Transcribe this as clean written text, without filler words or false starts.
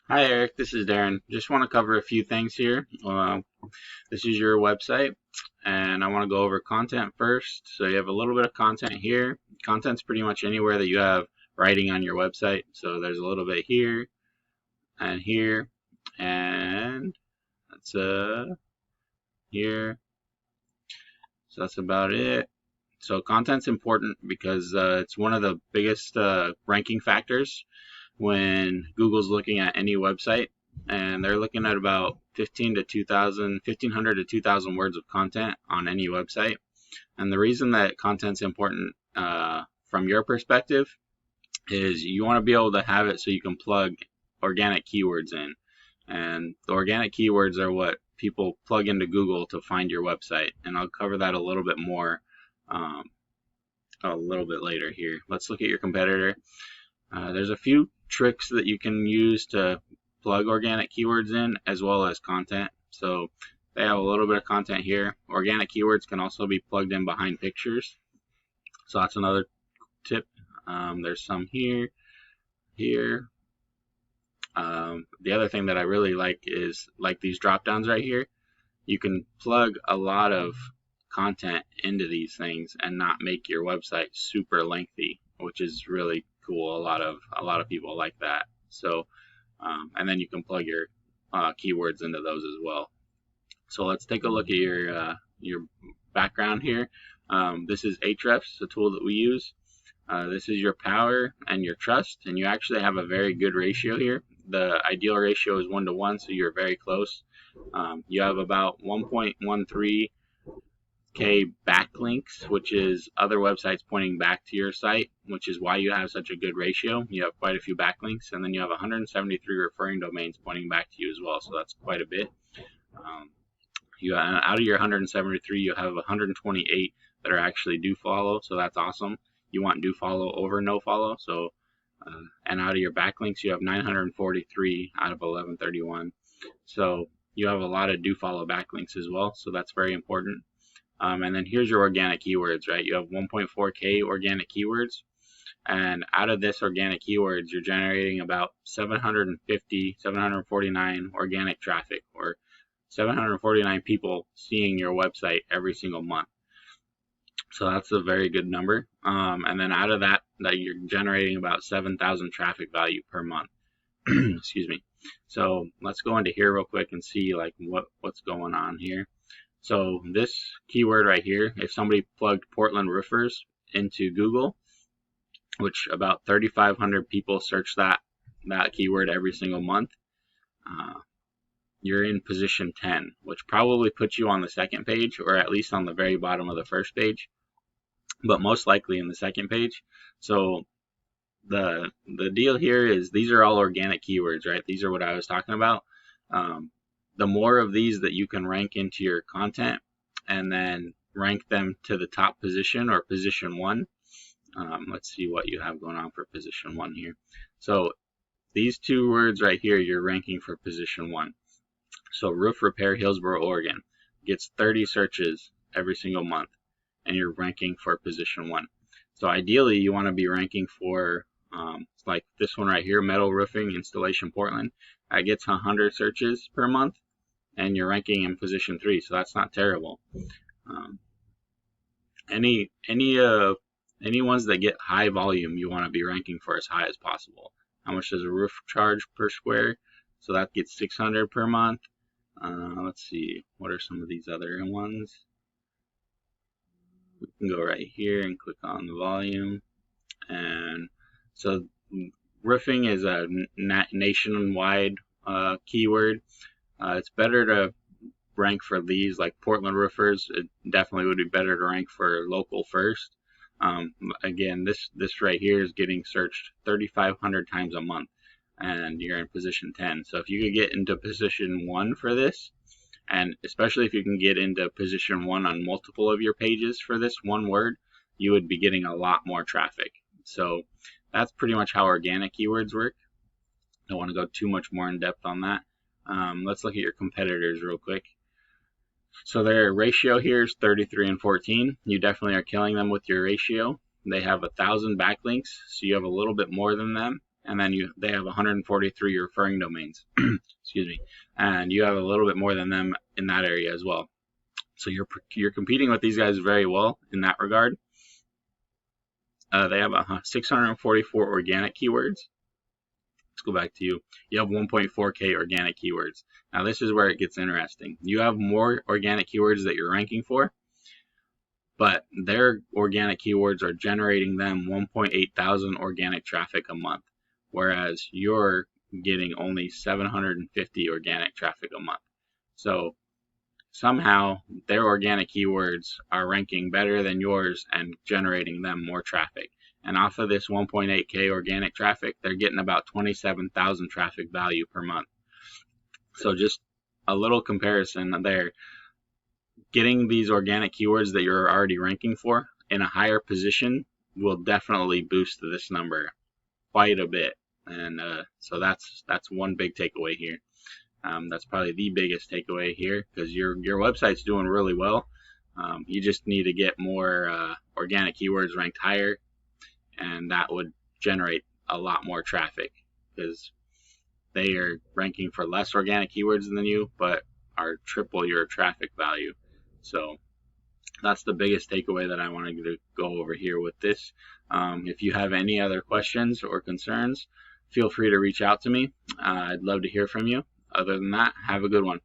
Hi Eric, this is Darren. Just want to cover a few things here. This is your website, and I want to go over content first. So you have a little bit of content here. Content's pretty much anywhere that you have writing on your website. So there's a little bit here and here, and that's here. So that's about it. So content's important because it's one of the biggest ranking factors when Google's looking at any website, and they're looking at about 1,500 to 2,000 words of content on any website. And the reason that content's important from your perspective is you want to be able to have it so you can plug organic keywords in. And the organic keywords are what people plug into Google to find your website. And I'll cover that a little bit more um, a little bit later here. Let's look at your competitor. There's a few tricks that you can use to plug organic keywords in as well as content. So they have a little bit of content here. Organic keywords can also be plugged in behind pictures. So that's another tip. There's some here. The other thing that I really like is like these drop downs right here. You can plug a lot of content into these things and not make your website super lengthy, which is really cool. A lot of people like that. So, and then you can plug your keywords into those as well. So let's take a look at your background here. This is Ahrefs, the tool that we use. This is your power and your trust, and you actually have a very good ratio here. The ideal ratio is 1 to 1, so you're very close. You have about 1.13K backlinks, which is other websites pointing back to your site, which is why you have such a good ratio. You have quite a few backlinks, and then you have 173 referring domains pointing back to you as well, so that's quite a bit. Out of your 173, you have 128 that are actually do follow, so that's awesome. You want do follow over no follow, so and out of your backlinks, you have 943 out of 1131. So you have a lot of do follow backlinks as well, so that's very important. And then here's your organic keywords, right? You have 1.4K organic keywords, and out of this organic keywords, you're generating about 749 organic traffic, or 749 people seeing your website every single month. So that's a very good number. And then out of that you're generating about 7,000 traffic value per month. Excuse me. So let's go into here real quick and see like what's going on here. So this keyword right here, if somebody plugged Portland roofers into Google, which about 3,500 people search that keyword every single month, you're in position 10, which probably puts you on the second page, or at least on the very bottom of the first page, but most likely in the second page. So the deal here is these are all organic keywords, right? These are what I was talking about. The more of these that you can rank into your content and then rank them to the top position or position 1. Let's see what you have going on for position 1 here. So these two words right here, you're ranking for position 1. So roof repair, Hillsboro, Oregon, gets 30 searches every single month, and you're ranking for position 1. So ideally, you want to be ranking for like this one right here, metal roofing installation Portland. That gets 100 searches per month, and you're ranking in position 3. So that's not terrible. Any ones that get high volume, you want to be ranking for as high as possible. How much does a roof charge per square? So that gets 600 per month. Let's see, what are some of these other ones? We can go right here and click on the volume. And so roofing is a nationwide keyword. It's better to rank for these, like Portland roofers. It definitely would be better to rank for local first. Again, this right here is getting searched 3,500 times a month, and you're in position 10. So if you could get into position 1 for this, and especially if you can get into position 1 on multiple of your pages for this one word, you would be getting a lot more traffic. So that's pretty much how organic keywords work. Don't want to go too much more in depth on that. Let's look at your competitors real quick. So their ratio here is 33 and 14. You definitely are killing them with your ratio. They have 1,000 backlinks, so you have a little bit more than them, and then they have 143 referring domains. Excuse me, and you have a little bit more than them in that area as well. So you're competing with these guys very well in that regard. They have 644 organic keywords. Let's go back to you. You have 1.4K organic keywords. Now this is where it gets interesting. You have more organic keywords that you're ranking for, but their organic keywords are generating them 1.8 thousand organic traffic a month, whereas you're getting only 750 organic traffic a month. So somehow their organic keywords are ranking better than yours and generating them more traffic. And off of this 1.8K organic traffic, they're getting about 27,000 traffic value per month. So just a little comparison there. Getting these organic keywords that you're already ranking for in a higher position will definitely boost this number quite a bit. And so that's one big takeaway here. That's probably the biggest takeaway here, because your website's doing really well. You just need to get more organic keywords ranked higher, and that would generate a lot more traffic, because they are ranking for less organic keywords than you, but are triple your traffic value. So that's the biggest takeaway that I wanted to go over here with this. If you have any other questions or concerns, feel free to reach out to me. I'd love to hear from you. Other than that, have a good one.